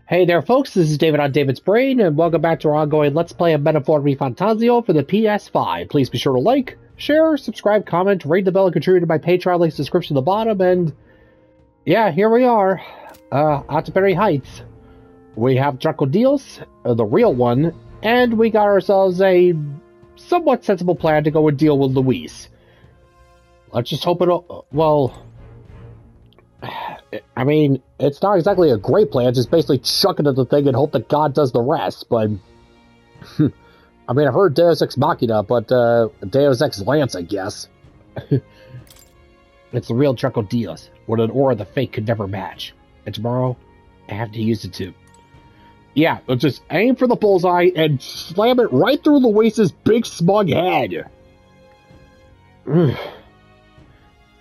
Hey there folks, this is David on David's Brain, and welcome back to our ongoing Let's Play of Metaphor ReFantazio for the PS5. Please be sure to like, share, subscribe, comment, rate the bell, and contribute to my Patreon links description at the bottom, and yeah, here we are, Atterbury Heights. We have Draco Deals, the real one, and we got ourselves a somewhat sensible plan to go and deal with Luis. Let's just hope it'll, well, I mean, it's not exactly a great plan, just basically chuck it at the thing and hope that God does the rest, but I mean, I've heard Deus Ex Machina, but Deus Ex Lance, I guess. It's the real Draco Deals, what an aura the fake could never match. And tomorrow, I have to use it too. Yeah, let's just aim for the bullseye and slam it right through Luis's big smug head.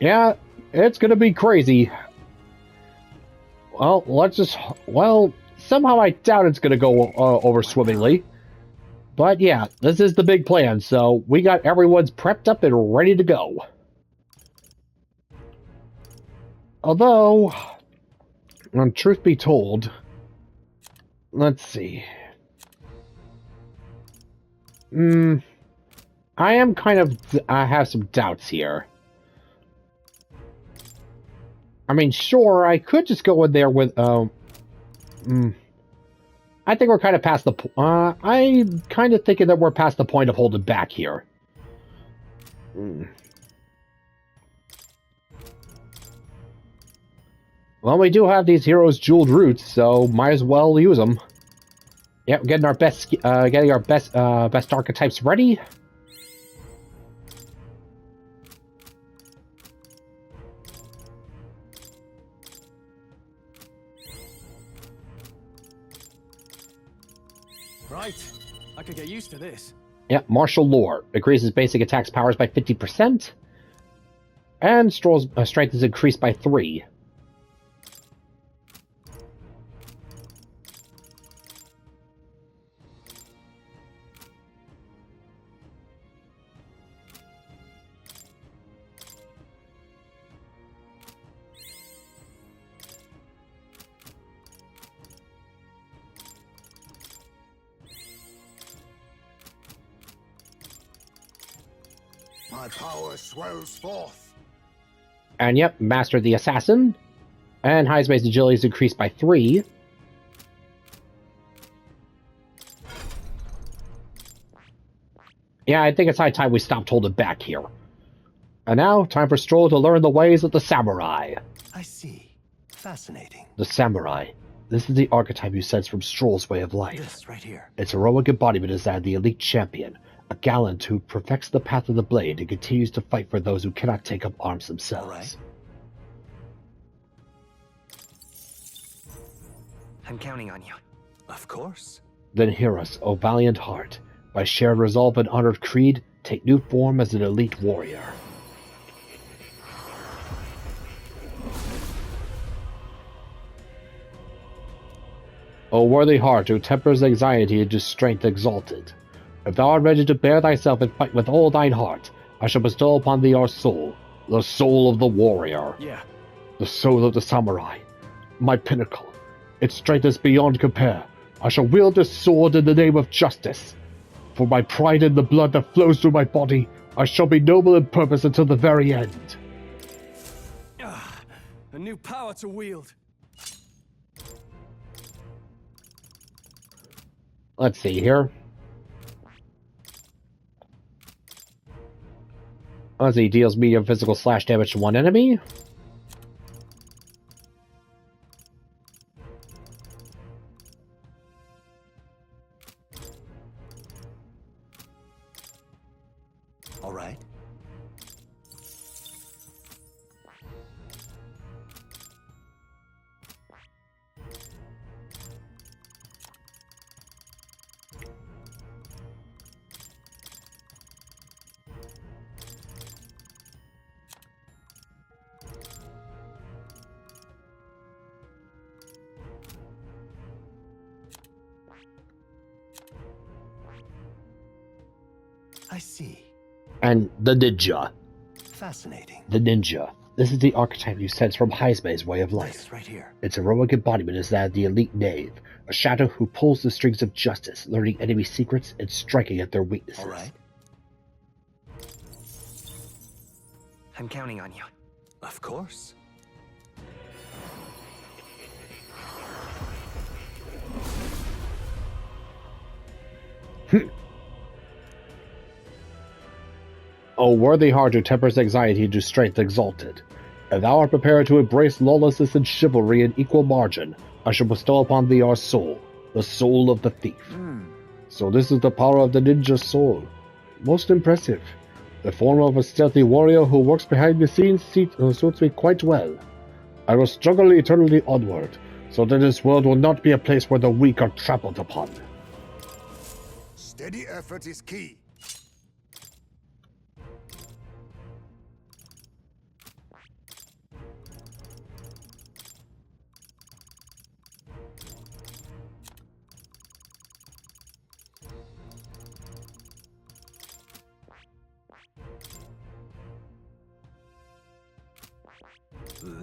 Yeah, it's gonna be crazy. Well, somehow I doubt it's gonna go over swimmingly. But yeah, this is the big plan, so we got everyone's prepped up and ready to go. Although, truth be told, let's see. I have some doubts here. I mean, sure, I could just go in there with, I think we're kind of past the, I'm kind of thinking that we're past the point of holding back here. Well, we do have these heroes' jeweled roots, so might as well use them. Yep, getting our best archetypes ready. Right, I could get used to this. Yep, martial lore increases basic attacks powers by 50%, and Strohl's strength is increased by 3. My power swells forth. And yep, Master the Assassin. And Heismay's agility is increased by 3. Yeah, I think it's high time we stopped holding back here. And now, time for Strohl to learn the ways of the samurai. I see. Fascinating. The samurai. This is the archetype you sense from Strohl's way of life. This right here. Its heroic embodiment is that of the elite champion. A gallant who perfects the path of the blade and continues to fight for those who cannot take up arms themselves. Right. I'm counting on you. Of course. Then hear us, O valiant heart. By shared resolve and honored creed, take new form as an elite warrior. O worthy heart who tempers anxiety into strength exalted. If thou art ready to bear thyself and fight with all thine heart, I shall bestow upon thee our soul, the soul of the warrior. Yeah. The soul of the samurai, my pinnacle. Its strength is beyond compare. I shall wield this sword in the name of justice. For my pride in the blood that flows through my body, I shall be noble in purpose until the very end. A new power to wield. Let's see here. Ozzy deals medium physical slash damage to one enemy. All right. I see. And the ninja. Fascinating. The ninja. This is the archetype you sense from Heismay's way of life. This right here. Its heroic embodiment is that of the elite knave, a shadow who pulls the strings of justice, learning enemy secrets and striking at their weaknesses. All right. I'm counting on you. Of course. O worthy heart who tempers anxiety into strength exalted. If thou art prepared to embrace lawlessness and chivalry in equal margin, I shall bestow upon thee our soul, the soul of the thief. So this is the power of the ninja soul. Most impressive. The form of a stealthy warrior who works behind the scenes suits me quite well. I will struggle eternally onward, so that this world will not be a place where the weak are trampled upon. Steady effort is key.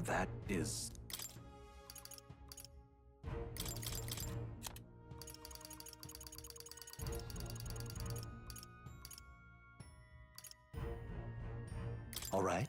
That is... All right.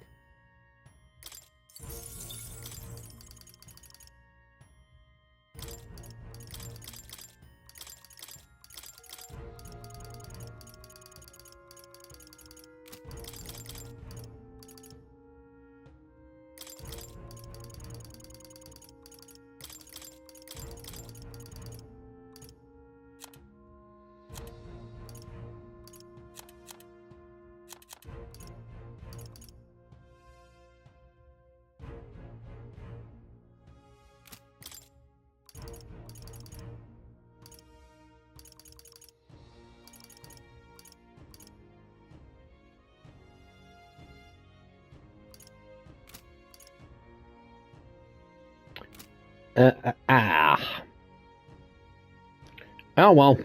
Oh well.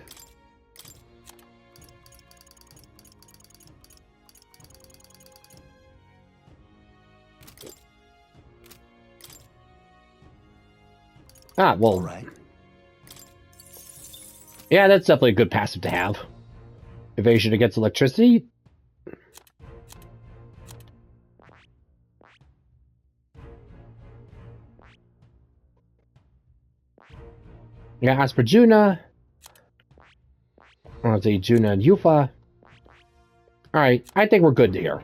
Well. All right. Yeah, that's definitely a good passive to have. Evasion against electricity. Yeah, as for Juna, I'll say Juna and Yufa. Alright, I think we're good here.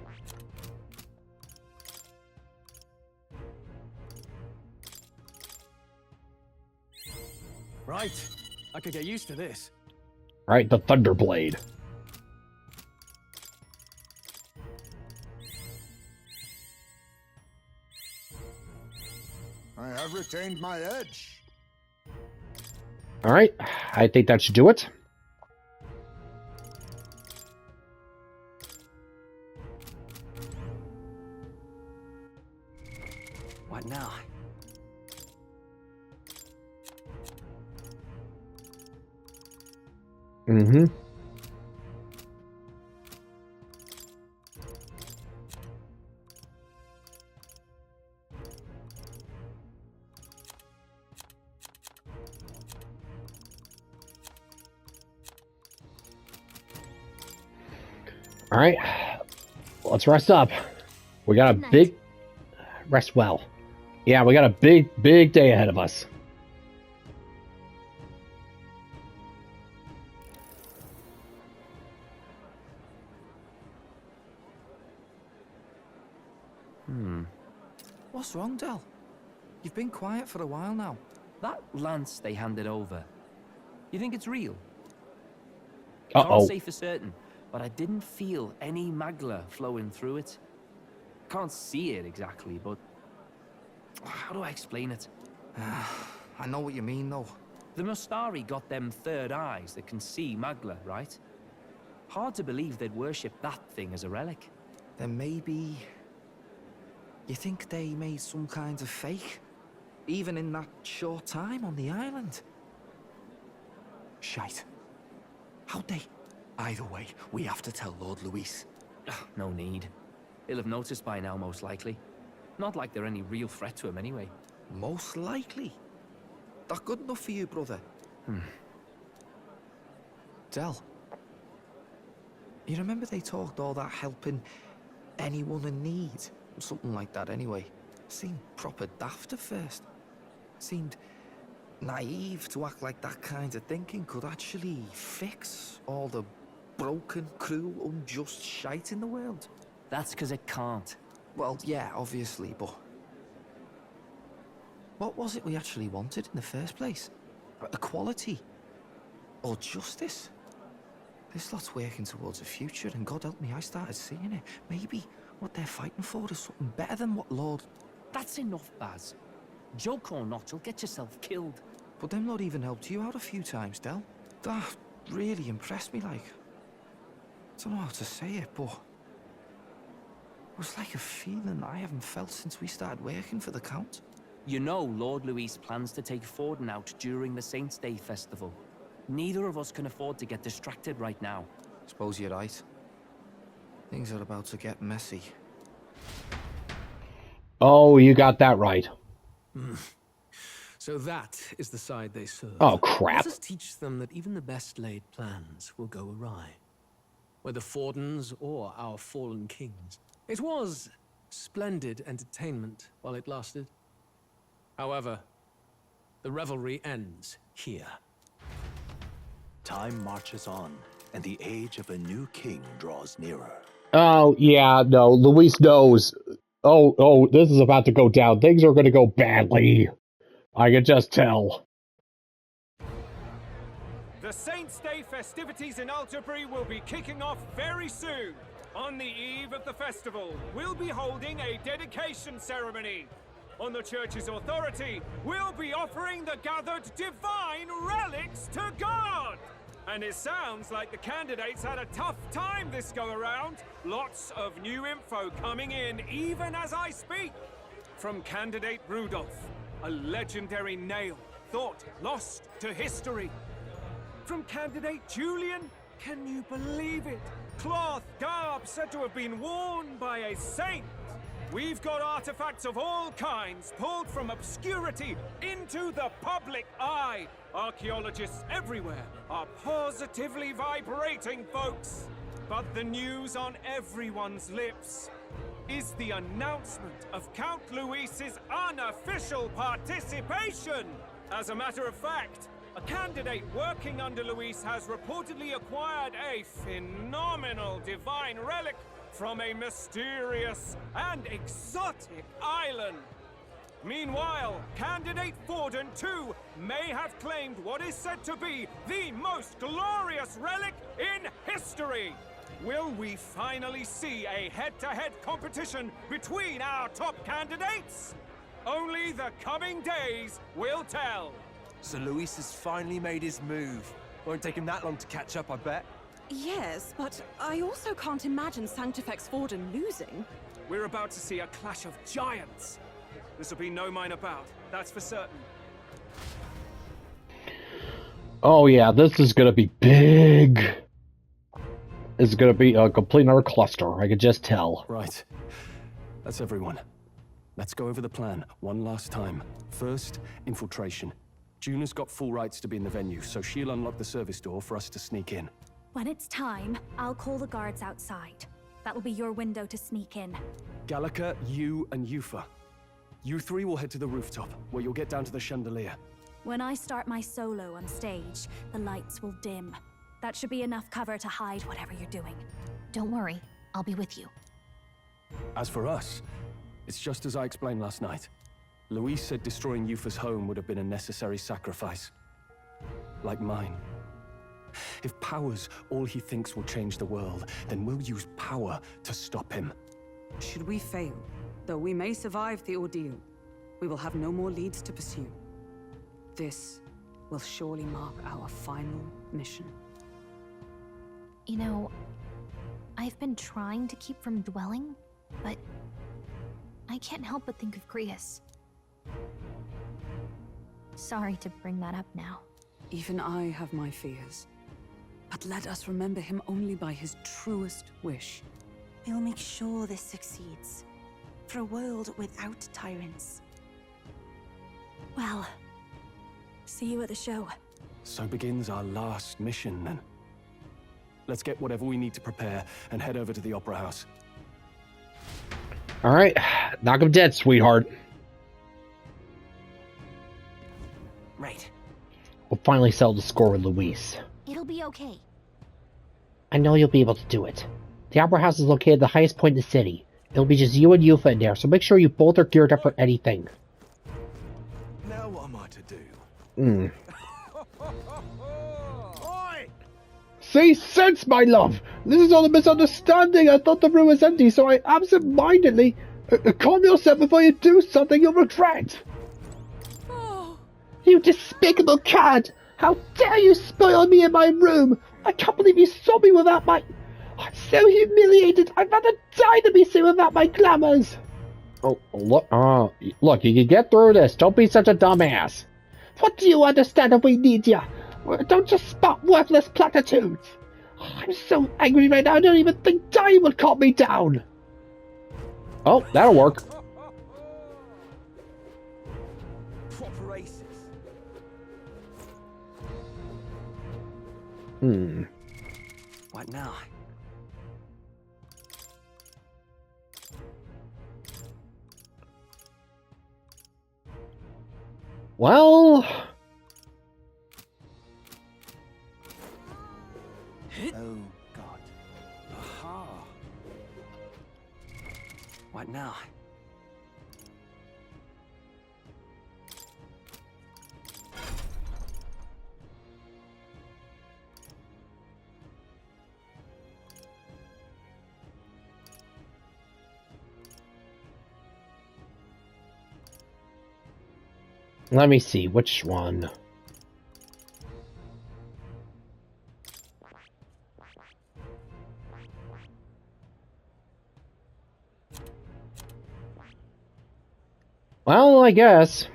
Right. I could get used to this. Alright, the Thunderblade. I have retained my edge. Alright, I think that should do it. What now? Mm-hmm. All right, let's rest up. We got a big rest well. Yeah, we got a big day ahead of us. What's wrong, Del? You've been quiet for a while now. That lance they handed over, you think it's real? Uh-oh. Can't say for certain, but I didn't feel any magla flowing through it. Can't see it exactly, but how do I explain it? I know what you mean, though. The Mustari got them third eyes that can see magla, right? Hard to believe they'd worship that thing as a relic. Then maybe... You think they made some kind of fake? Even in that short time on the island? Shite. How'd they? Either way, we have to tell Lord Luis. No need. He'll have noticed by now, most likely. Not like they're any real threat to him anyway. Most likely. That good enough for you, brother? Del, you remember they talked all that helping anyone in need? Something like that anyway. Seemed proper daft at first. Seemed naive to act like that kind of thinking could actually fix all the broken, cruel, unjust shite in the world. That's because it can't. Well, yeah, obviously, but what was it we actually wanted in the first place? Equality? Or justice? This lot's working towards a future, and God help me, I started seeing it. Maybe what they're fighting for is something better than what Lord... That's enough, Baz. Joke or not, you'll get yourself killed. But them lot even helped you out a few times, Del. That really impressed me, like. I don't know how to say it, but... It was like a feeling I haven't felt since we started working for the Count. You know Lord Luis plans to take Forden out during the Saints' Day festival. Neither of us can afford to get distracted right now. Suppose you're right. Things are about to get messy. Oh, you got that right. So that is the side they serve. Oh, crap. Let us teach them that even the best laid plans will go awry. Whether Forden's or our fallen kings. It was splendid entertainment while it lasted. However, the revelry ends here. Time marches on, and the age of a new king draws nearer. Oh, yeah, no, Luis knows. Oh, this is about to go down. Things are going to go badly. I can just tell. The Saints' Day festivities in Alderbury will be kicking off very soon. On the eve of the festival, we'll be holding a dedication ceremony. On the church's authority, we'll be offering the gathered divine relics to God. And it sounds like the candidates had a tough time this go-around. Lots of new info coming in even as I speak. From candidate Rudolph, a legendary nail, thought lost to history. From candidate Julian, can you believe it? Cloth garb said to have been worn by a saint. We've got artifacts of all kinds pulled from obscurity into the public eye. Archaeologists everywhere are positively vibrating, folks. But the news on everyone's lips is the announcement of Count Luis's unofficial participation. As a matter of fact, a candidate working under Luis has reportedly acquired a phenomenal divine relic from a mysterious and exotic island. Meanwhile, candidate Forden, too, may have claimed what is said to be the most glorious relic in history. Will we finally see a head-to-head competition between our top candidates? Only the coming days will tell. So Luis has finally made his move. Won't take him that long to catch up, I bet. Yes, but I also can't imagine Sanctifex Forden losing. We're about to see a clash of giants. This will be no minor bout, that's for certain. Oh yeah, this is gonna be big. This is gonna be a complete another cluster, I could just tell. Right. That's everyone. Let's go over the plan one last time. First, infiltration. Juna's got full rights to be in the venue, so she'll unlock the service door for us to sneak in. When it's time, I'll call the guards outside. That'll be your window to sneak in. Gallica, you, and Yufa. You three will head to the rooftop, where you'll get down to the chandelier. When I start my solo on stage, the lights will dim. That should be enough cover to hide whatever you're doing. Don't worry, I'll be with you. As for us, it's just as I explained last night. Luis said destroying Yufa's home would have been a necessary sacrifice. Like mine. If power's all he thinks will change the world, then we'll use power to stop him. Should we fail, though we may survive the ordeal, we will have no more leads to pursue. This will surely mark our final mission. You know, I've been trying to keep from dwelling, but I can't help but think of Grius. Sorry to bring that up now. Even I have my fears. But let us remember him only by his truest wish. We'll make sure this succeeds. for a world without tyrants. Well, see you at the show. So begins our last mission, then. Let's get whatever we need to prepare and head over to the Opera House. Alright, knock him dead, sweetheart. Right. We'll finally settle the score with Luis. It'll be okay. I know you'll be able to do it. The Opera House is located at the highest point in the city. It'll be just you and Yufa in there, so make sure you both are geared up for anything. Now what am I to do? Oi! See, sense, my love! This is all a misunderstanding. I thought the room was empty, so I absent-mindedly... calm yourself before you do something you'll regret! Oh. You despicable cad! How dare you spoil me in my room! I can't believe you saw me without my... I'm so humiliated! I'd rather die than be seen without my glamours! Oh, look, look, you can get through this. Don't be such a dumbass. What do you understand if we need you? Don't just spot worthless platitudes. I'm so angry right now, I don't even think dying would calm me down. Oh, that'll work. Proper aces. What now? Well... Oh, God. Aha. What now? Let me see, which one? Well, I guess.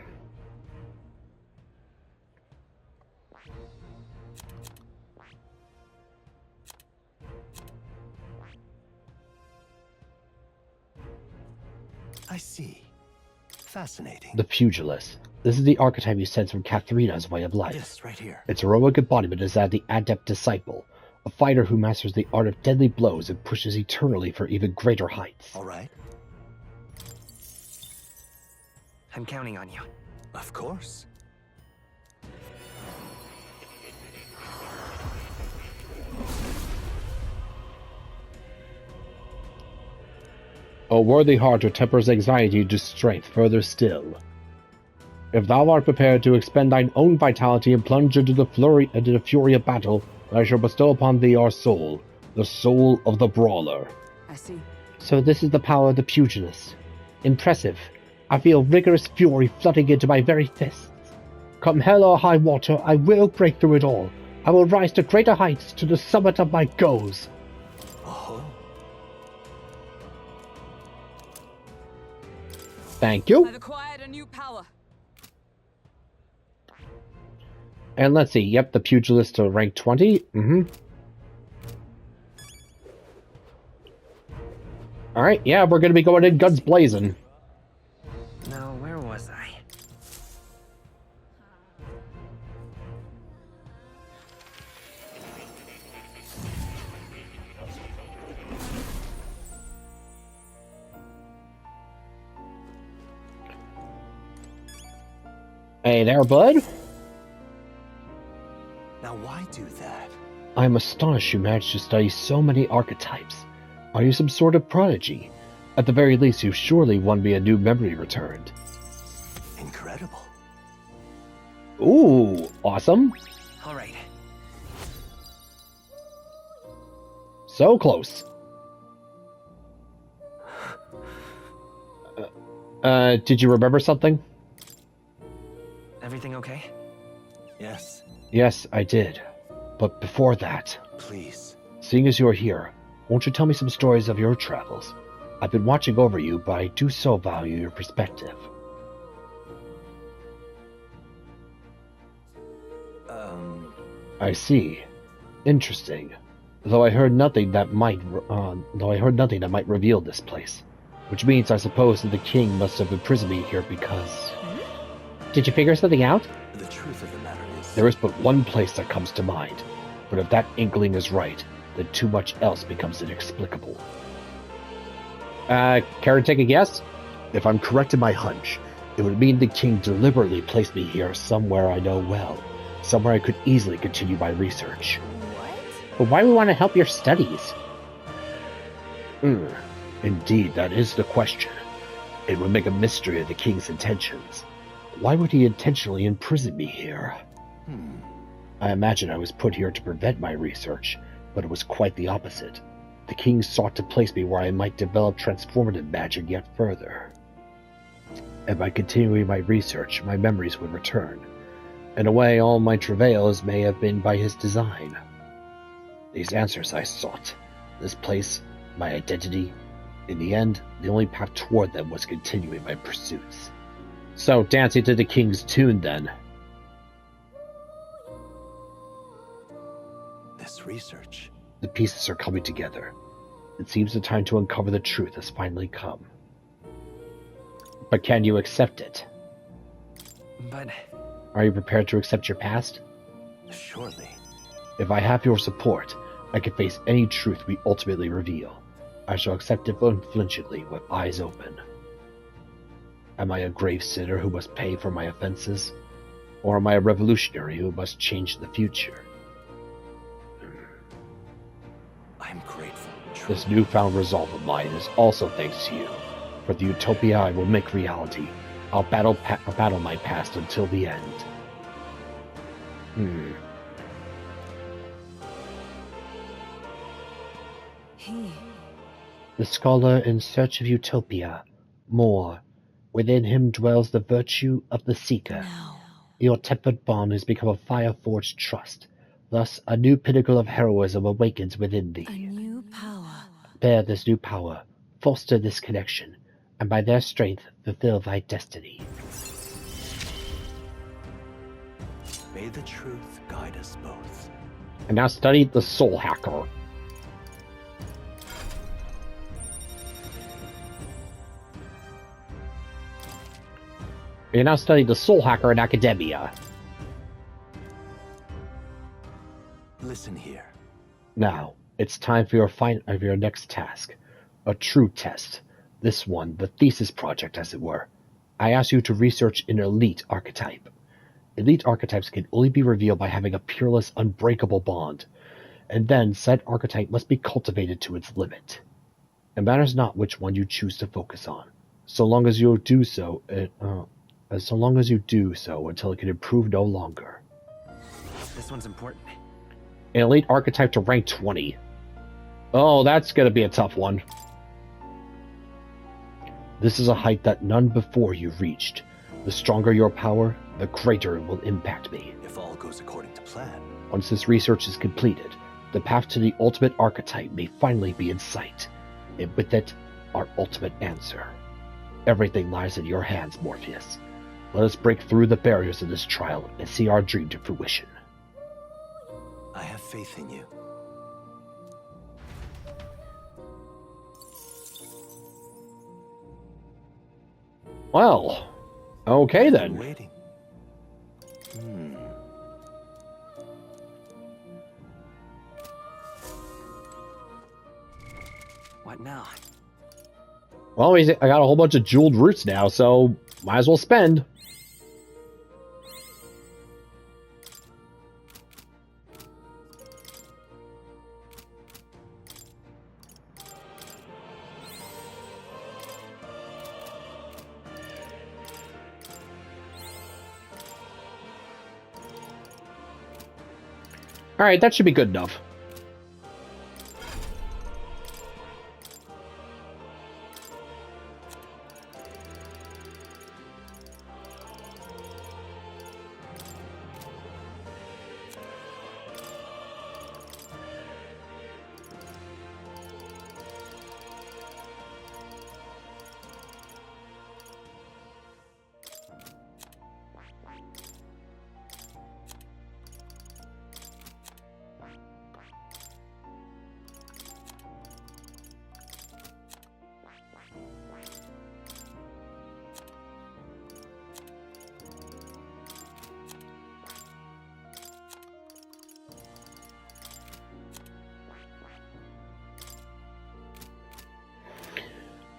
I see. Fascinating. The Pugilist. This is the archetype you sense from Katharina's way of life. Yes, right here. Its heroic embodiment is that of the adept disciple, a fighter who masters the art of deadly blows and pushes eternally for even greater heights. All right. I'm counting on you. Of course. O worthy heart who tempers anxiety to strength further still. If thou art prepared to expend thine own vitality and plunge into the fury of battle, I shall bestow upon thee our soul, the soul of the brawler. I see. So this is the power of the pugilist. Impressive. I feel rigorous fury flooding into my very fists. Come hell or high water, I will break through it all. I will rise to greater heights, to the summit of my goals. Oh. Thank you. I've acquired a new power. And let's see, yep, the pugilist to rank 20. Alright, yeah, we're gonna be going in guns blazing. Now, where was I? Hey there, bud. Now why do that? I am astonished you managed to study so many archetypes. Are you some sort of prodigy? At the very least, you've surely won me a new memory returned. Incredible. Ooh, awesome. All right. So close. Did you remember something? Everything okay? Yes. Yes, I did. But before that, Please. seeing as you're here, won't you tell me some stories of your travels? I've been watching over you, but I do so value your perspective. I see. Interesting. Though I heard nothing that might reveal this place. Which means I suppose that the king must have imprisoned me here because... Did you figure something out? The truth of the matter is... There is but one place that comes to mind. But if that inkling is right, then too much else becomes inexplicable. Care to take a guess? If I'm correct in my hunch, it would mean the king deliberately placed me here somewhere I know well. Somewhere I could easily continue my research. But why would we want to help your studies? Indeed, that is the question. It would make a mystery of the king's intentions. Why would he intentionally imprison me here? I imagine I was put here to prevent my research, but it was quite the opposite. The king sought to place me where I might develop transformative magic yet further. And by continuing my research, my memories would return. In a way, all my travails may have been by his design. These answers I sought. This place, my identity. In the end, the only path toward them was continuing my pursuits. So, dancing to the king's tune, then. This research. The pieces are coming together. It seems the time to uncover the truth has finally come. But can you accept it? But... Are you prepared to accept your past? Surely. If I have your support, I can face any truth we ultimately reveal. I shall accept it unflinchingly with eyes open. Am I a grave sinner who must pay for my offenses? Or am I a revolutionary who must change the future? I'm grateful. This newfound resolve of mine is also thanks to you. For the utopia I will make reality, I'll battle my past until the end. The scholar in search of utopia. More. Within him dwells the virtue of the seeker. Your tempered bond has become a fire-forged trust. Thus, a new pinnacle of heroism awakens within thee. A new power. Bear this new power, foster this connection, and by their strength fulfill thy destiny. May the truth guide us both. And now study the Soul Hacker. You now study the Soul Hacker in Academia. Listen here. Now, it's time for your next task. A true test. This one, the thesis project, as it were. I ask you to research an elite archetype. Elite archetypes can only be revealed by having a peerless, unbreakable bond. And then, said archetype must be cultivated to its limit. It matters not which one you choose to focus on, so long as you do so until it can improve no longer. This one's important. An elite archetype to rank 20. Oh, that's gonna be a tough one. This is a height that none before you reached. The stronger your power, the greater it will impact me. If all goes according to plan. Once this research is completed, the path to the ultimate archetype may finally be in sight, and with it, our ultimate answer. Everything lies in your hands, Morpheus. Let us break through the barriers of this trial and see our dream to fruition. I have faith in you. Well, okay then. Waiting. What now? Well, I got a whole bunch of jeweled roots now, so might as well spend. Alright, that should be good enough.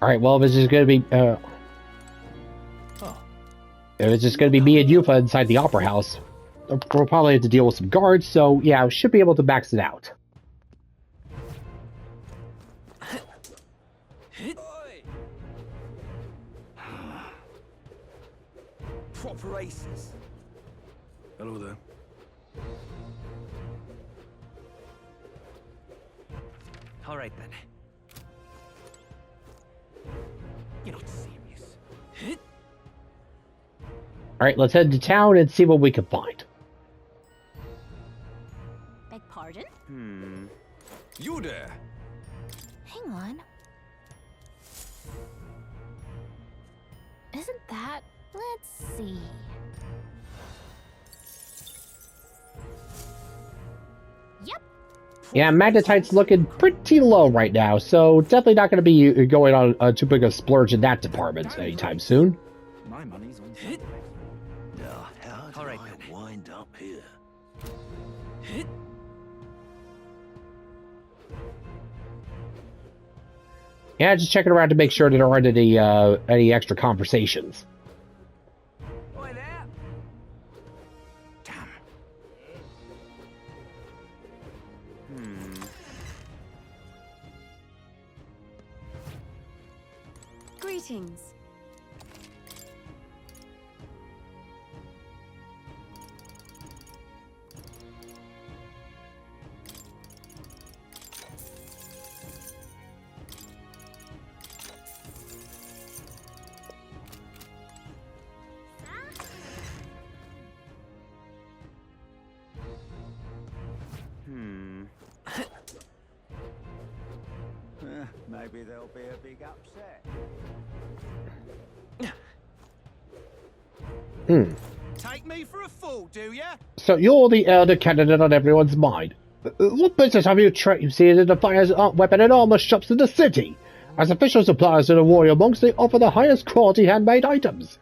Alright, well, if it's just gonna be, if it's just gonna be me and Yufa inside the Opera House, we'll probably have to deal with some guards, so yeah, we should be able to max it out. Proper aces. Hello there. All right then. You're not serious. Alright, let's head to town and see what we can find. Beg pardon? You there? Hang on. Isn't that... Let's see... Yep. Yeah, magnetite's looking pretty low right now, so definitely not going to be going on too big a splurge in that department anytime soon. My money's on Now, how did I wind up here? Yeah, just checking around to make sure that there aren't any extra conversations. Oi there. Damn. Greetings. Maybe there'll be a big upset. Take me for a fool, do ya? So you're the elder candidate on everyone's mind. What business have you seen in the fire weapon and armor shops in the city? As official suppliers to the warrior monks, they offer the highest quality handmade items.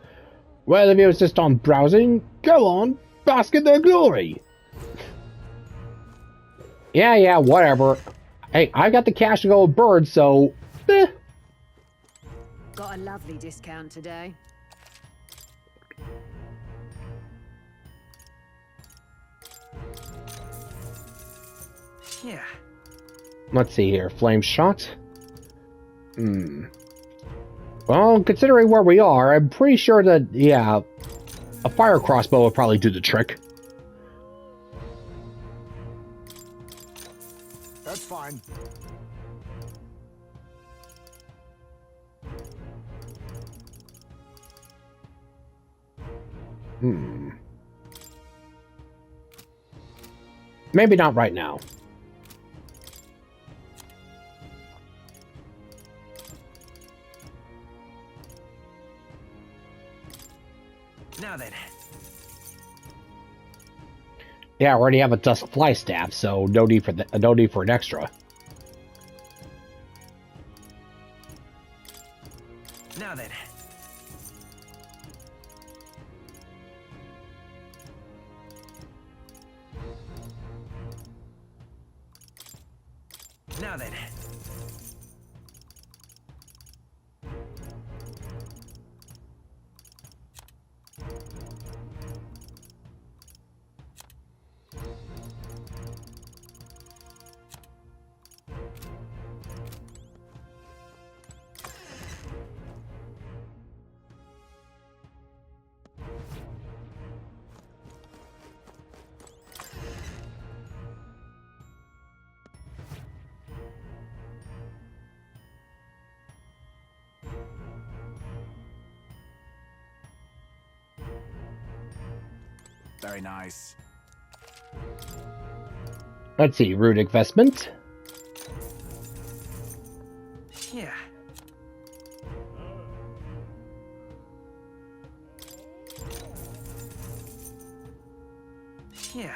Whether you insist on browsing, go on, bask in their glory. Yeah, whatever. Hey, I got the cash to go with birds, so... Got a lovely discount today. Yeah. Let's see here. Flame shot? Well, considering where we are, I'm pretty sure that, yeah, a fire crossbow would probably do the trick. That's fine. Maybe not right now. Now then. Yeah, I already have a dusk fly staff, so no need for no need for an extra. Now then. Now then. Very nice. Let's see, runic vestment. Yeah. Yeah.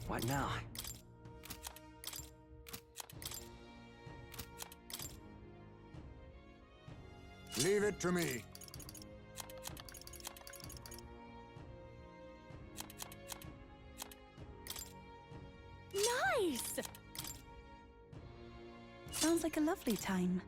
What now? Leave it to me. Sounds like a lovely time.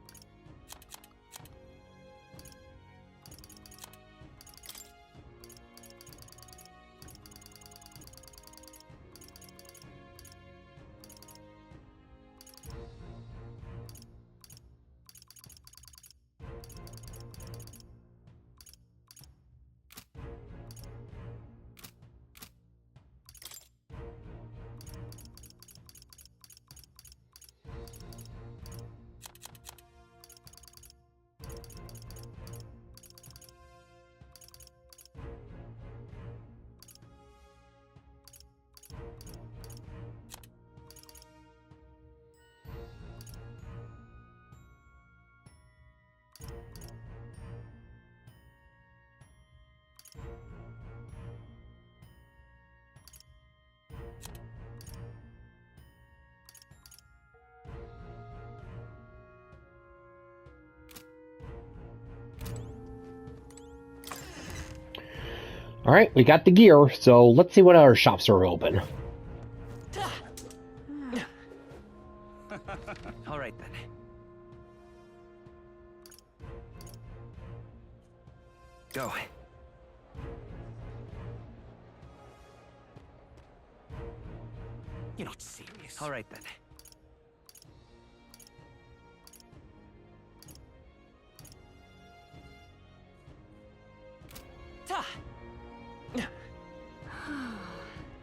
Alright, we got the gear, so let's see what other shops are open. All right then. Go. You're not serious. All right then.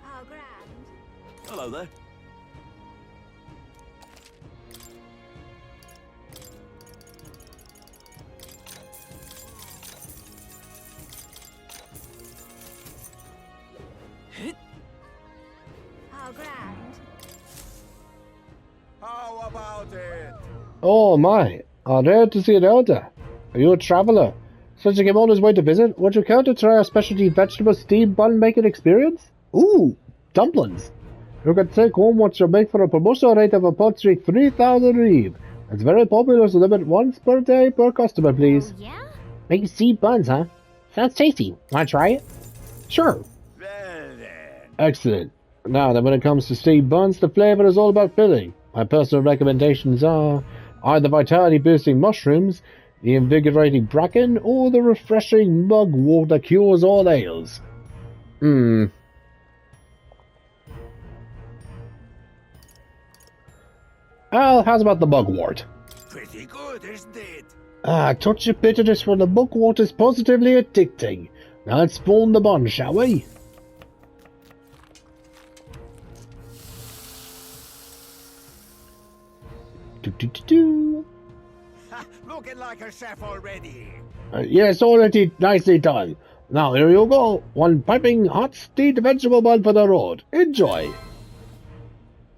How grand. Hello there. How grand. How about it? Oh my, rare to see an elder. Are you a traveler? Since you came on his way to visit, would you care to try our specialty vegetable steam bun making experience? Ooh, dumplings. You can take home what you make for a promotional rate of a paltry 3,000 reeve. It's very popular, so limit once per day per customer, please. Oh, yeah? Making steam buns, huh? Sounds tasty. Wanna try it? Sure. Well then. Excellent. Now then, when it comes to steam buns, the flavor is all about filling. My personal recommendations are either vitality-boosting mushrooms, the invigorating bracken, or the refreshing mugwort that cures all ails. Well, how's about the mugwort? Pretty good, isn't it? A touch of bitterness from the mugwort is positively addicting. Now let's spawn the bun, shall we? Looking like a chef already. Yes, already nicely done. Now here you go. One piping hot steamed vegetable bun for the road. Enjoy.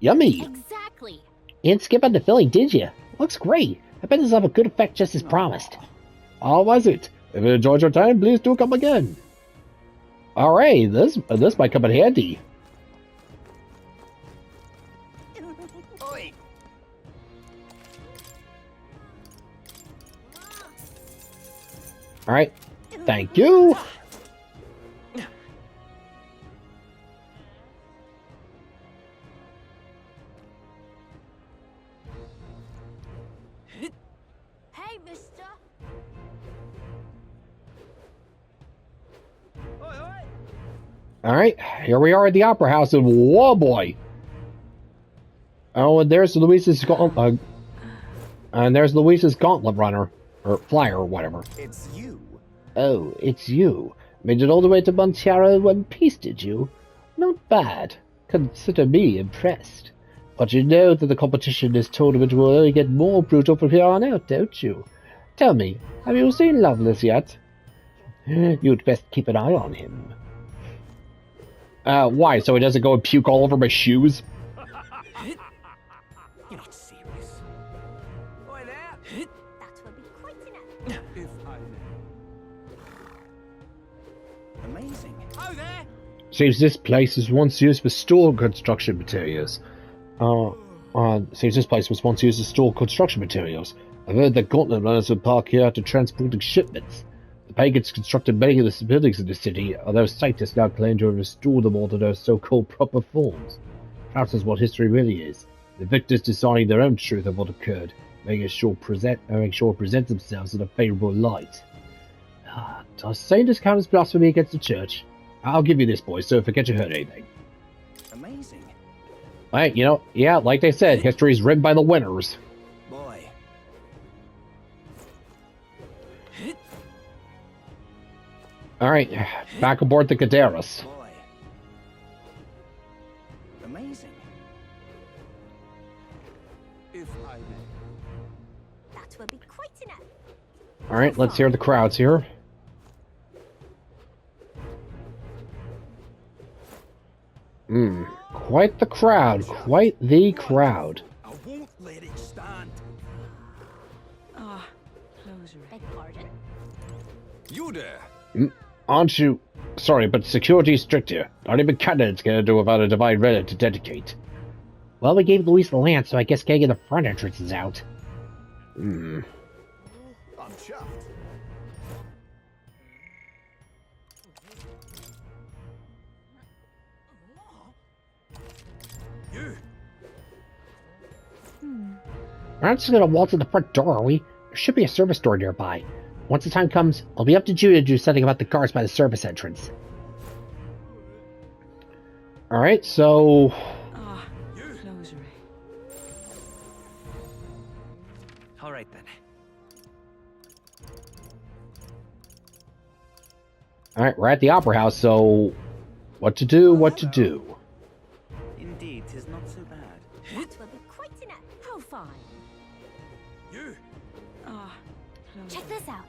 Yummy. Exactly. You didn't skip on the filling, did you? Looks great. I bet this will have a good effect just as promised. How was it? If you enjoyed your time, please do come again. Alright, this might come in handy. Oi. Alright, thank you. Hey, mister. Alright, here we are at the Opera House, and whoa boy! Oh, and there's Luis's gauntlet runner, or flyer, or whatever. It's you. Oh, it's you. Made it all the way to Montiara in one piece, did you? Not bad. Consider me impressed. But you know that the competition in this tournament will only get more brutal from here on out, don't you? Tell me, have you seen Lovelace yet? You'd best keep an eye on him. Why? So he doesn't go and puke all over my shoes? You're not serious. Oi there. That will be quite enough. If I may. Amazing. Oh there. Seems this place was once used for store construction materials. Seems this place was once used to store construction materials. I've heard that gauntlet runners would park here after transporting shipments. The pagans constructed many of the buildings in the city, although scientists now claim to have restored them all to their so-called proper forms. Perhaps that's what history really is. The victors deciding their own truth of what occurred, making sure present themselves in a favorable light. Does saying this count as blasphemy against the church? I'll give you this, boys, so forget you heard anything. Amazing. Alright, you know, yeah, like they said, history is written by the winners. Boy. Alright, back aboard the Caderas. Boy. Amazing. If I may. That will be quite enough. Alright, let's hear the crowds here. Quite the crowd, quite the crowd. I won't let it stand. Ah, closure. Beg pardon? You there? Aren't you... Sorry, but security is strict here. Not even candidates can do without a divine relic to dedicate. Well, we gave Luis the land, so I guess getting the front entrance is out. I'm chuffed. You. We're not just gonna waltz in the front door, are we? There should be a service door nearby. Once the time comes, I'll be up to you to do something about the guards by the service entrance. Alright, so... Ah, closure. All right then. Alright, we're at the Opera House, so... What to do, what to do. Indeed, 'tis not so bad. That will be quite enough. How fine. You. Ah, closure. Check this out.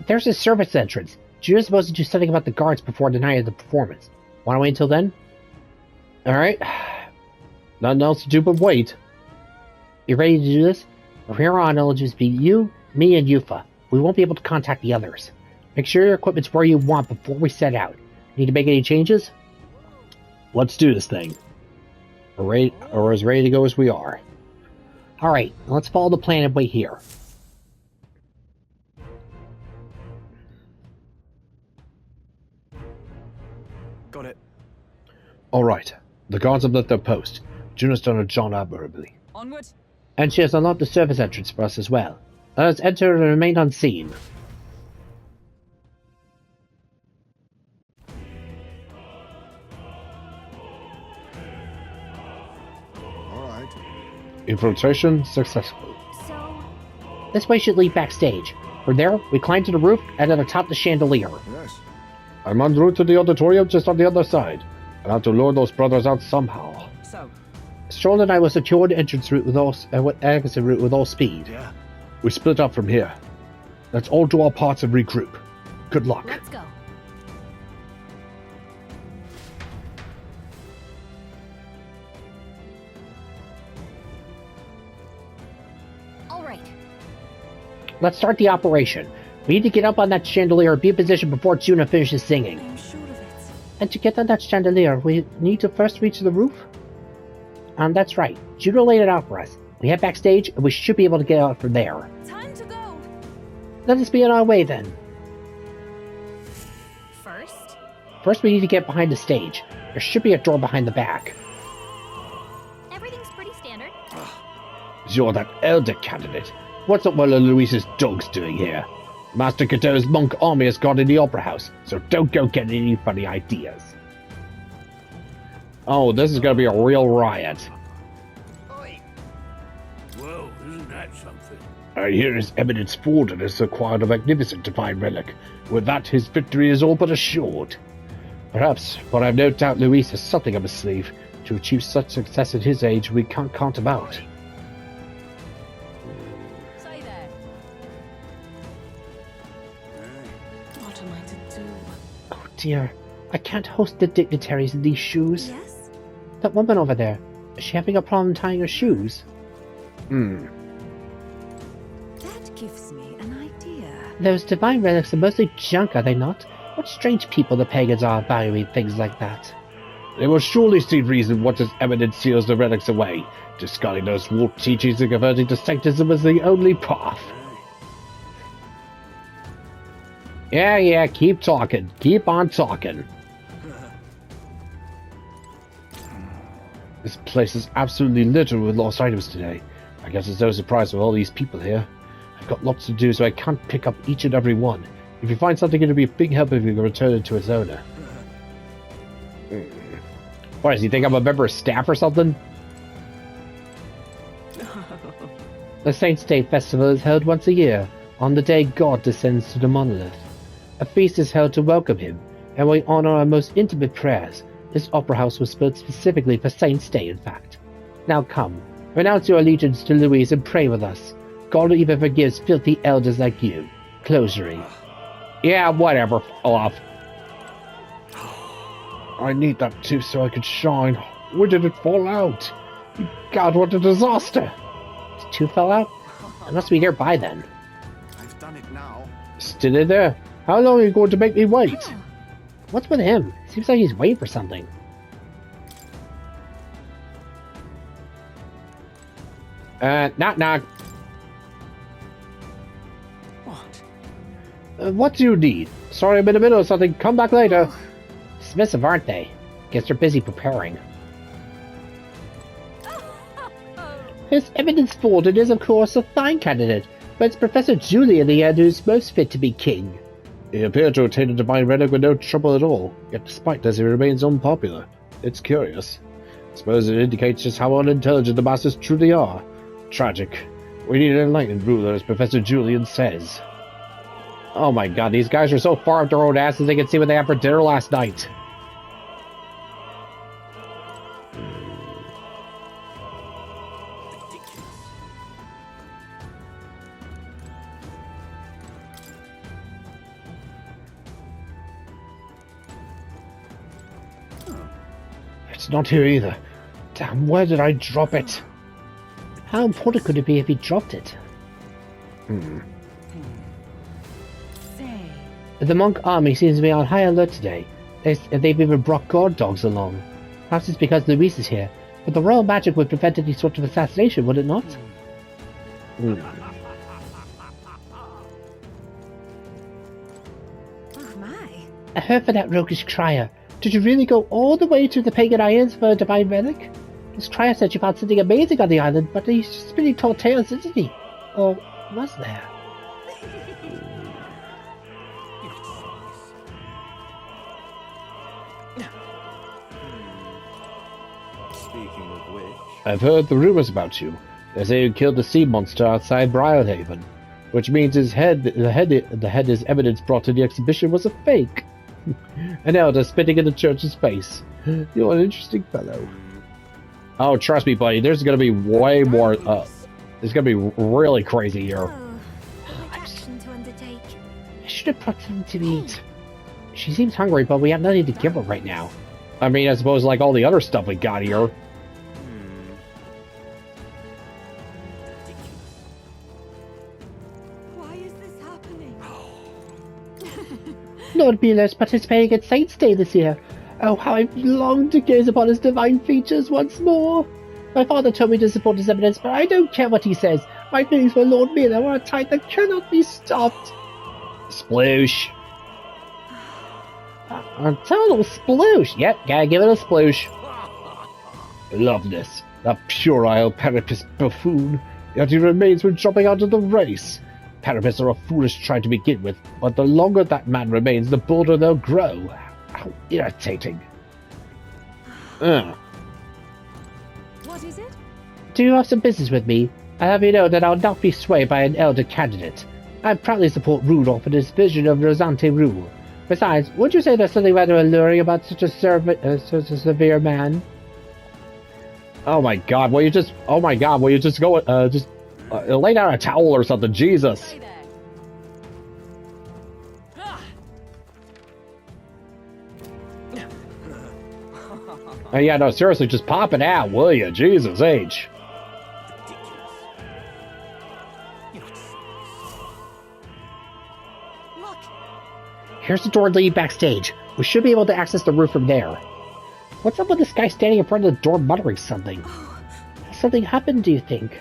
There's a service entrance. June's supposed to do something about the guards before the night of the performance. Wanna wait until then? Alright. Nothing else to do but wait. You ready to do this? From here on, it'll just be you, me, and Yufa. We won't be able to contact the others. Make sure your equipment's where you want before we set out. Need to make any changes? Let's do this thing. We're as ready to go as we are. Alright, let's follow the plan and wait here. Got it. Alright. The guards have left their post. June has done her job admirably. Onward. And she has unlocked the service entrance for us as well. Let us enter and remain unseen. Alright. Infiltration successful. So, This way should lead backstage. From there, we climb to the roof and then atop the chandelier. Yes. I'm en route to the auditorium just on the other side. I'll have to lure those brothers out somehow. So, Strohl and I will secure the entrance route with exit route with all speed. Yeah. We split up from here. Let's all do our parts and regroup. Good luck. let's go. All right. Let's start the operation. We need to get up on that chandelier and be in position before Juna finishes singing. I'm sure of it. And to get on that chandelier, we need to first reach the roof? That's right. Juna laid it out for us. We head backstage, and we should be able to get out from there. Time to go. Let us be on our way, then. First, we need to get behind the stage. There should be a door behind the back. Everything's pretty standard. You're that elder candidate. What's up with Luis's dogs doing here? Master Cadeau's monk army has gone in the opera house, so don't go getting any funny ideas. Oh, this is gonna be a real riot. Whoa, isn't that something? I hear His Eminence Forden has acquired a magnificent divine relic. With that, his victory is all but assured. Perhaps, but I've no doubt Luis has something up his sleeve. To achieve such success at his age, we can't count him out. Say there. What am I to do? Oh dear, I can't host the dignitaries in these shoes. Yes? That woman over there, is she having a problem tying her shoes? That gives me an idea. Those divine relics are mostly junk, are they not? What strange people the pagans are valuing things like that. They will surely see reason what His Eminence seals the relics away. Discarding those warped teachings and converting to sectism is the only path. Yeah, keep talking. Keep on talking. This place is absolutely littered with lost items today. I guess it's no surprise with all these people here. I've got lots to do, so I can't pick up each and every one. If you find something, it'll be a big help if you can return it to its owner. What, does he think I'm a member of staff or something? The Saints' Day festival is held once a year, on the day God descends to the monolith. A feast is held to welcome him, and we honor our most intimate prayers. This opera house was built specifically for Saints' Day, in fact. Now come, renounce your allegiance to Louise and pray with us. God even forgives filthy elders like you. Closery. Yeah, whatever. Off. I need that too so I could shine. Where did it fall out? God, what a disaster! The tooth fell out? It must be nearby then. I've done it now. Still in there? How long are you going to make me wait? What's with him? Seems like he's waiting for something. Knock knock. What? What do you need? Sorry, I'm in the middle of something. Come back later. Dismissive, aren't they? Guess they're busy preparing. His Eminence Forden is, of course, a fine candidate, but it's Professor Julie in the end who's most fit to be king. He appeared to attain a divine relic with no trouble at all, yet despite this he remains unpopular. It's curious. I suppose it indicates just how unintelligent the masters truly are. Tragic. We need an enlightened ruler, as Professor Julian says. Oh my god, these guys are so far up their own asses they can see what they had for dinner last night. It's not here either. Damn, where did I drop it? How important could it be if he dropped it? The monk army seems to be on high alert today. They've even brought guard dogs along. Perhaps it's because Louise is here, but the royal magic would prevent any sort of assassination, would it not? Oh my. I heard for that roguish crier. Did you really go all the way to the pagan islands for a divine relic? This crier said you found something amazing on the island, but he's just spinning tall tales, isn't he? Or was there? Speaking of which, I've heard the rumors about you. They say you killed the sea monster outside Briarhaven, which means the head his evidence brought to the exhibition was a fake. An elder spitting in the church's face. You're an interesting fellow. Oh, trust me, buddy, there's gonna be way more, it's gonna be really crazy here. Action to undertake. I should have brought something to eat. She seems hungry, but we have nothing to give her right now. I mean, I suppose like all the other stuff we got here. Why is this happening? Lord Beeler's participating at Saints' Day this year. Oh, how I've longed to gaze upon his divine features once more. My father told me to support his evidence, but I don't care what he says. My feelings for Lord Beeler are a tide that cannot be stopped. Sploosh. A total sploosh. Yep, gotta give it a sploosh. Love this. That puerile Parapus buffoon. Yet he remains when dropping out of the race. Parapus are a foolish try to begin with, but the longer that man remains, the bolder they'll grow. How irritating. What is it? Do you have some business with me? I have you know that I'll not be swayed by an elder candidate. I proudly support Rudolph in his vision of Rosante rule. Besides, would you say there's something rather alluring about such a severe man? Oh my god, will you just, oh my god, will you just go, lay down a towel or something, Jesus. Oh, yeah, no, seriously, just pop it out, will you? Jesus H. Look. Here's the door leading backstage. We should be able to access the roof from there. What's up with this guy standing in front of the door muttering something? Has something happened, do you think?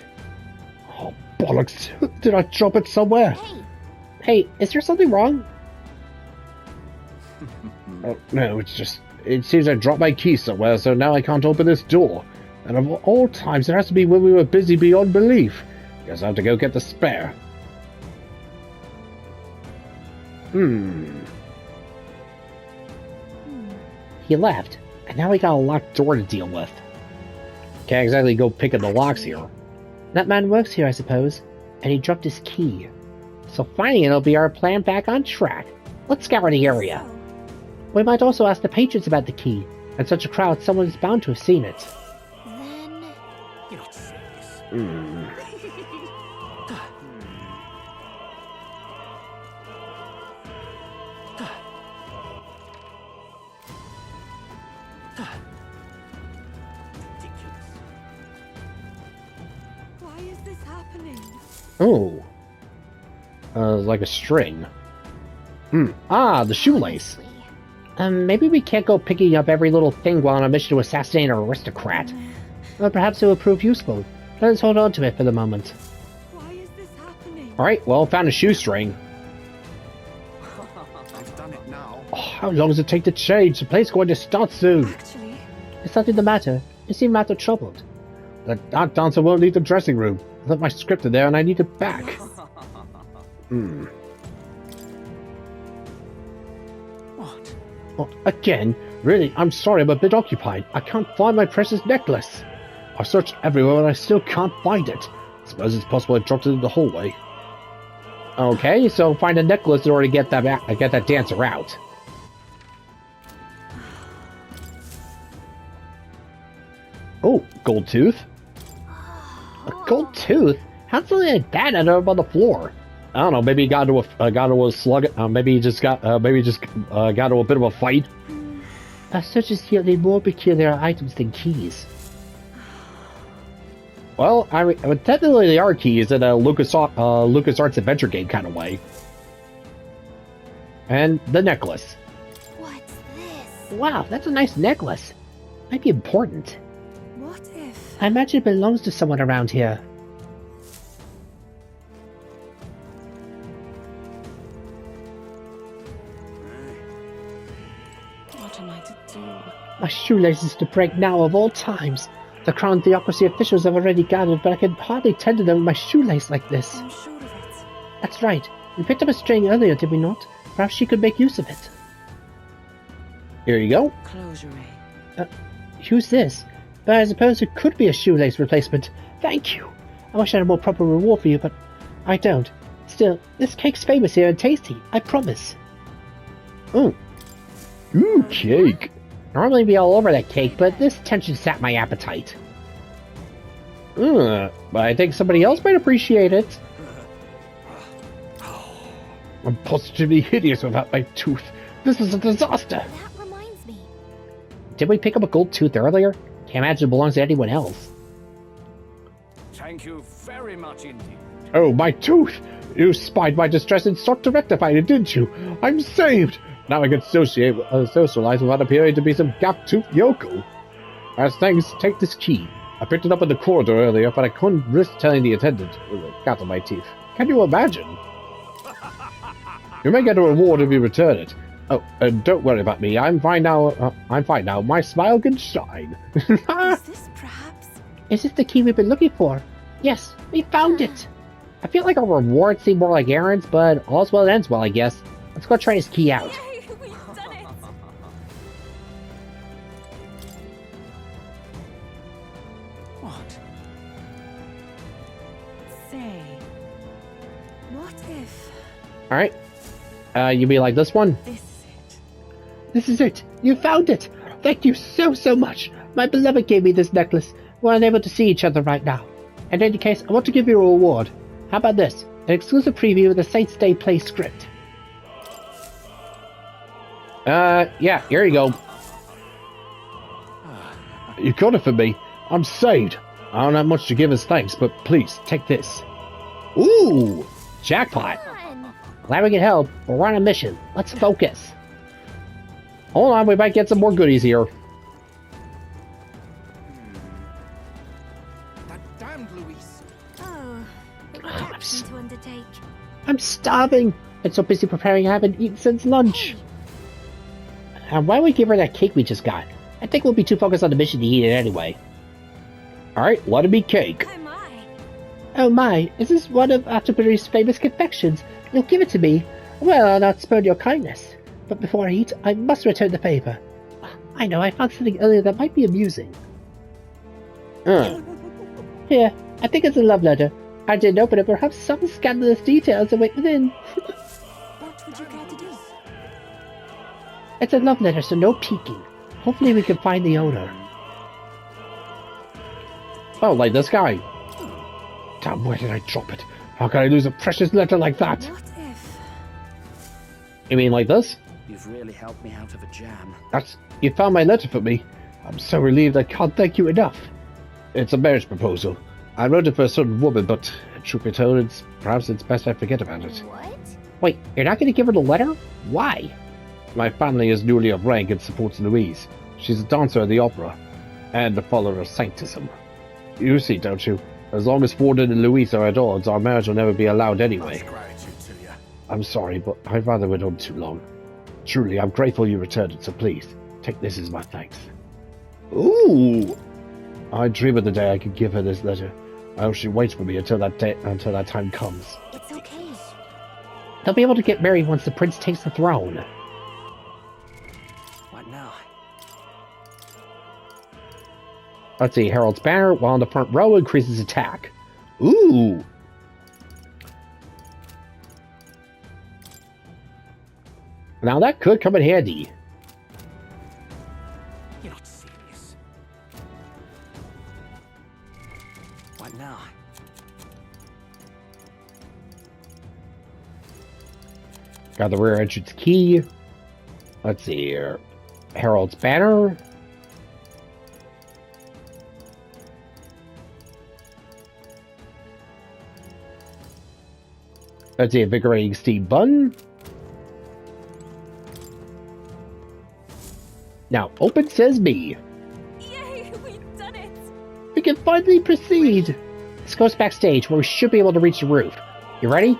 Oh, bollocks. Did I drop it somewhere? Hey, is there something wrong? Oh, no, it's just... It seems I dropped my key somewhere, so now I can't open this door. And of all times, it has to be when we were busy beyond belief. Guess I have to go get the spare. He left, and now we got a locked door to deal with. Can't exactly go picking the locks here. That man works here, I suppose, and he dropped his key. So finding it'll be our plan back on track. Let's scour the area. We might also ask the patrons about the key. In such a crowd, someone is bound to have seen it. Then... You're not serious. Why is this happening? Oh. Like a string. Ah, the shoelace. Maybe we can't go picking up every little thing while on a mission to assassinate an aristocrat. Or perhaps it will prove useful. Let us hold on to it for the moment. Why is this happening? Alright, well, found a shoestring. I've done it now. Oh, how long does it take to change? The play's going to start soon. Actually, Is something the matter? You seem rather troubled. The dance dancer won't leave the dressing room. I left my script in there and I need it back. What? What? Again? Really? I'm sorry, I'm a bit occupied. I can't find my precious necklace. I've searched everywhere and I still can't find it. I suppose it's possible I dropped it in the hallway. Okay, so find a necklace in order to get that dancer out. Oh, gold tooth. A gold tooth? How'd something like that end up on the floor? I don't know. Maybe he got into a slug. Maybe he just got into a bit of a fight. Such as yielding more peculiar items than keys. Well, I mean, technically they are keys in a LucasArts adventure game kind of way. And the necklace. What's this? Wow, that's a nice necklace. Might be important. what if... I imagine it belongs to someone around here. What am I to do? My shoelaces to break now of all times. The Crown Theocracy officials have already gathered, but I can hardly tend to them with my shoelace like this. I'm sure of it. That's right. We picked up a string earlier, did we not? Perhaps she could make use of it. Here you go. Closure. Who's this? But I suppose it could be a shoelace replacement. Thank you. I wish I had a more proper reward for you, but I don't. Still, this cake's famous here and tasty, I promise. Oh. Ooh, cake. Normally be all over that cake, but this tension sapped my appetite. But I think somebody else might appreciate it. I'm positively hideous without my tooth. This is a disaster. That reminds me. Did we pick up a gold tooth earlier? Can't imagine it belongs to anyone else. Thank you very much indeed. Oh, my tooth! You spied my distress and sought to rectify it, didn't you? I'm saved! Now I can socialize without appearing to be some gap-toothed yokel. As thanks, take this key. I picked it up in the corridor earlier, but I couldn't risk telling the attendant. Got on my teeth. Can you imagine? You may get a reward if you return it. Oh, and don't worry about me. I'm fine now. My smile can shine. Is this perhaps... Is this the key we've been looking for? Yes, we found it! I feel like our rewards seem more like errands, but all's well that ends well, I guess. Let's go try this key out. Yay, we've done it! What? Say, what if... Alright. You be like this one? This is it. This is it! You found it! Thank you so much! My beloved gave me this necklace. We're unable to see each other right now. In any case, I want to give you a reward. How about this? An exclusive preview of the Saints Day play script. Yeah, here you go. You got it for me. I'm saved. I don't have much to give as thanks, but please, take this. Ooh! Jackpot! Glad we can help, but we're on a mission. Let's focus. Hold on, we might get some more goodies here. That damned Luis. Oh, it was action to undertake. I'm starving. I'm so busy preparing I haven't eaten since lunch. And why don't we give her that cake we just got? I think we'll be too focused on the mission to eat it anyway. Alright, let it be cake. Oh my, is this one of Atterbury's famous confections? You'll give it to me? Well, I'll not spurn your kindness. But before I eat, I must return the favor. I know, I found something earlier that might be amusing. Here, I think it's a love letter. I didn't open it, but perhaps some scandalous details await within. What would you care to do? It's a love letter, so no peeking. Hopefully we can find the owner. Oh, like this guy. Damn, where did I drop it? How can I lose a precious letter like that? What if? You mean like this? You've really helped me out of a jam. You found my letter for me. I'm so relieved I can't thank you enough. It's a marriage proposal. I wrote it for a certain woman, but truth be told, perhaps it's best I forget about it. What? Wait, you're not going to give her the letter? Why? My family is newly of rank and supports Louise. She's a dancer at the opera, and a follower of Sanctism. You see, don't you? As long as Forden and Louise are at odds, our marriage will never be allowed anyway. I'm sorry, but I'd rather wait on too long. Truly, I'm grateful you returned it, so please, take this as my thanks. Ooh! I dream of the day I could give her this letter. I hope she waits for me until that time comes. It's okay. They'll be able to get married once the prince takes the throne. What now? Let's see, Harold's banner, while in the front row, increases attack. Ooh! Now that could come in handy. You're not serious. What now? Got the rear entrance key. Let's see here. Harold's banner. Let's see, invigorating steam button. Now, open says me. Yay, we've done it! We can finally proceed. This goes backstage, where we should be able to reach the roof. You ready?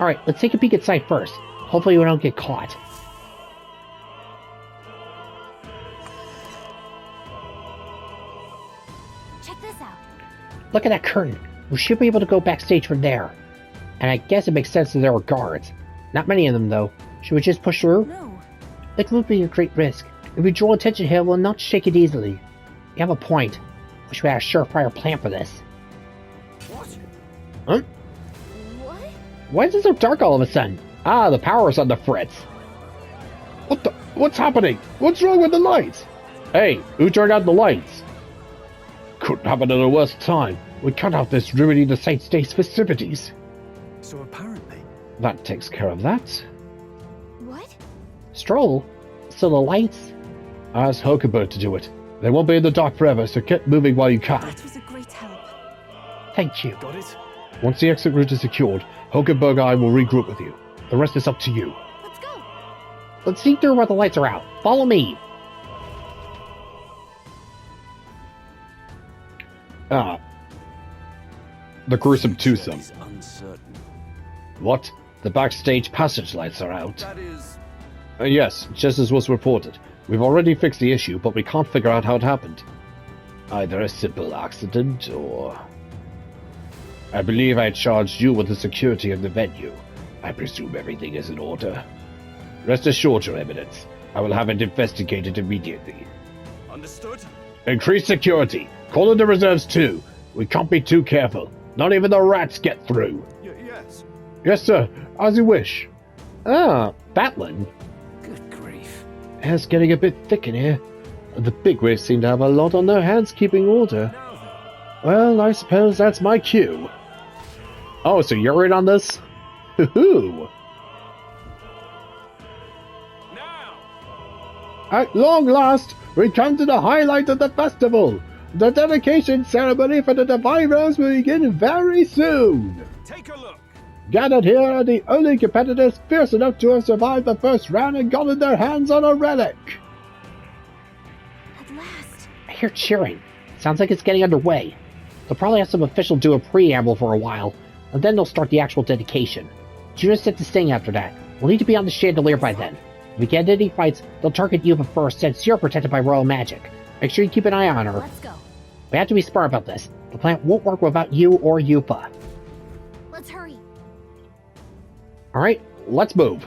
Alright, let's take a peek inside first. Hopefully we don't get caught. Check this out. Look at that curtain. We should be able to go backstage from there. And I guess it makes sense that there are guards. Not many of them, though. Should we just push through? No. It would be a great risk. If we draw attention here, we'll not shake it easily. You have a point. Wish we had a surefire plan for this. What? Huh? What? Why is it so dark all of a sudden? Ah, the power's on the fritz. What's happening? What's wrong with the lights? Hey, who turned out the lights? Couldn't happen at a worse time. We cut out this ruining the Saint's Day's festivities. So apparently... That takes care of that. What? Strohl? So the lights? Ask Hulkenberg to do it. They won't be in the dark forever, so get moving while you can. That was a great help. Thank you. Got it? Once the exit route is secured, Hulkenberg and I will regroup with you. The rest is up to you. Let's go. Let's see through while the lights are out. Follow me. Ah. The gruesome twosome. Is uncertain. What? The backstage passage lights are out. That is... Yes, just as was reported. We've already fixed the issue, but we can't figure out how it happened. Either a simple accident, or... I believe I charged you with the security of the venue. I presume everything is in order. Rest assured, Your Eminence. I will have it investigated immediately. Understood? Increase security. Call in the reserves too. We can't be too careful. Not even the rats get through. Yes. Yes, sir. As you wish. Ah, Batlin. Good grief. Hair's getting a bit thick in here. The bigwigs seem to have a lot on their hands keeping order. Well, I suppose that's my cue. Oh, so you're in on this? Hoo-hoo! At long last, we come to the highlight of the festival. The dedication ceremony for the Divine Rose will begin very soon. Take a look. Gathered here are the only competitors fierce enough to have survived the first round and gotten their hands on a relic. At last. I hear cheering. Sounds like it's getting underway. They'll probably have some official do a preamble for a while, and then they'll start the actual dedication. Juno set the sting after that. We'll need to be on the chandelier by then. If we get any fights, they'll target you first since you're protected by royal magic. Make sure you keep an eye on her. Let's go. We have to be smart about this. The plan won't work without you or Yupa. Let's hurry. Alright, let's move.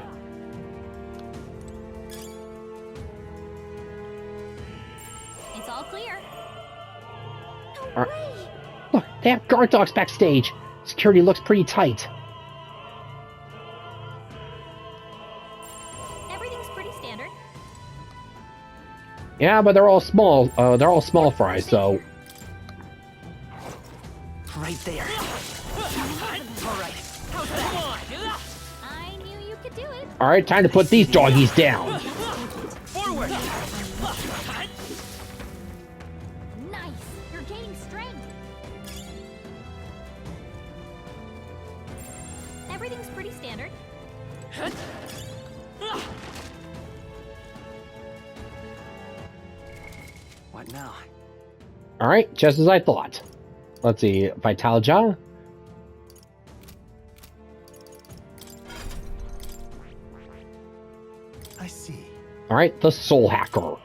It's all clear. All right. Look, they have guard dogs backstage. Security looks pretty tight. Everything's pretty standard. Yeah, but they're all small. They're all small fries, so. Right there. All right. How's that? I knew you could do it. All right, time to put these doggies down. Forward. Nice. You're gaining strength. Everything's pretty standard. What now? All right, just as I thought. Let's see, Vitalja. I see. All right, the Soul Hacker.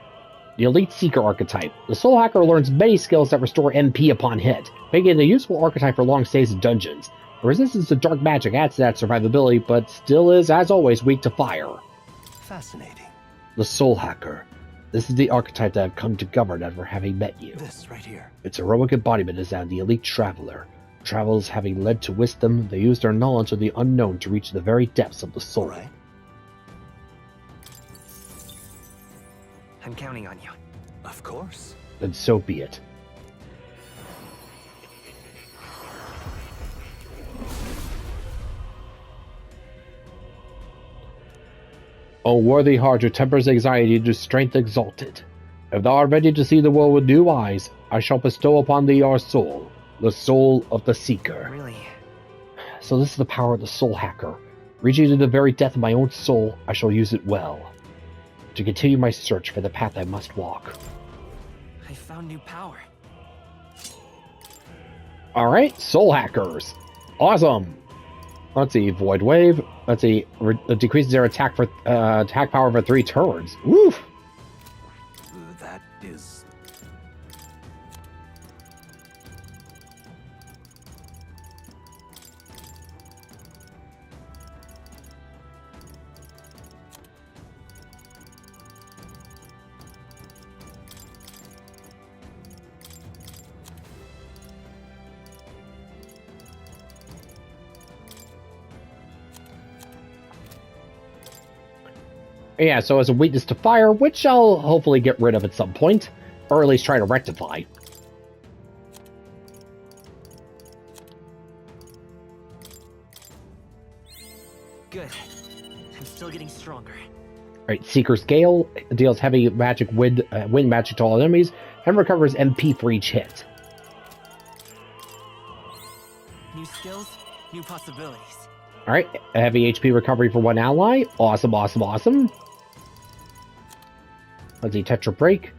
The Elite Seeker archetype. The Soul Hacker learns many skills that restore MP upon hit, making it a useful archetype for long stays in dungeons. The resistance to dark magic adds to that survivability, but still is, as always, weak to fire. Fascinating. The Soul Hacker. This is the archetype that I've come to govern after having met you. This right here. Its heroic embodiment is that of the elite traveler. Travels having led to wisdom, they use their knowledge of the unknown to reach the very depths of the soul. Right. I'm counting on you. Of course. Then so be it. O worthy heart, your temper's anxiety to strength exalted. If thou art ready to see the world with new eyes, I shall bestow upon thee our soul, the soul of the Seeker. Really? So this is the power of the Soul Hacker. Reaching to the very depth of my own soul, I shall use it well. To continue my search for the path I must walk. I found new power. Alright, Soul Hackers. Awesome! Let's see, Void Wave. Let's see, decreases their attack power for 3 turns. Woof! That is... Yeah, so as a weakness to fire, which I'll hopefully get rid of at some point, or at least try to rectify. Good. I'm still getting stronger. Alright, Seeker's Gale deals heavy magic wind magic to all enemies, and recovers MP for each hit. New skills, new possibilities. Alright, heavy HP recovery for 1 ally. Awesome, awesome, awesome. Let's see, Tetra Break.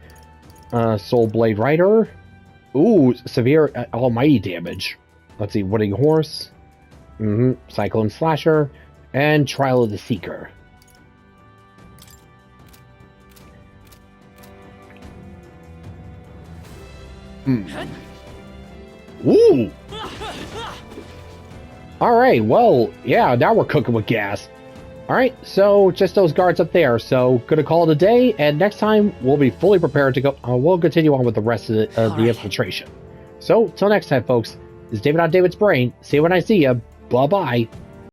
Soul Blade Rider. Ooh, severe almighty damage. Let's see, Wooden Horse. Cyclone Slasher. And Trial of the Seeker. Ooh! Alright, well, yeah, now we're cooking with gas. Alright, so just those guards up there. So, gonna call it a day, and next time we'll be fully prepared to go. We'll continue on with the rest of the infiltration. So, till next time, folks, this is David on David's Brain. See you when I see you. Bye-bye.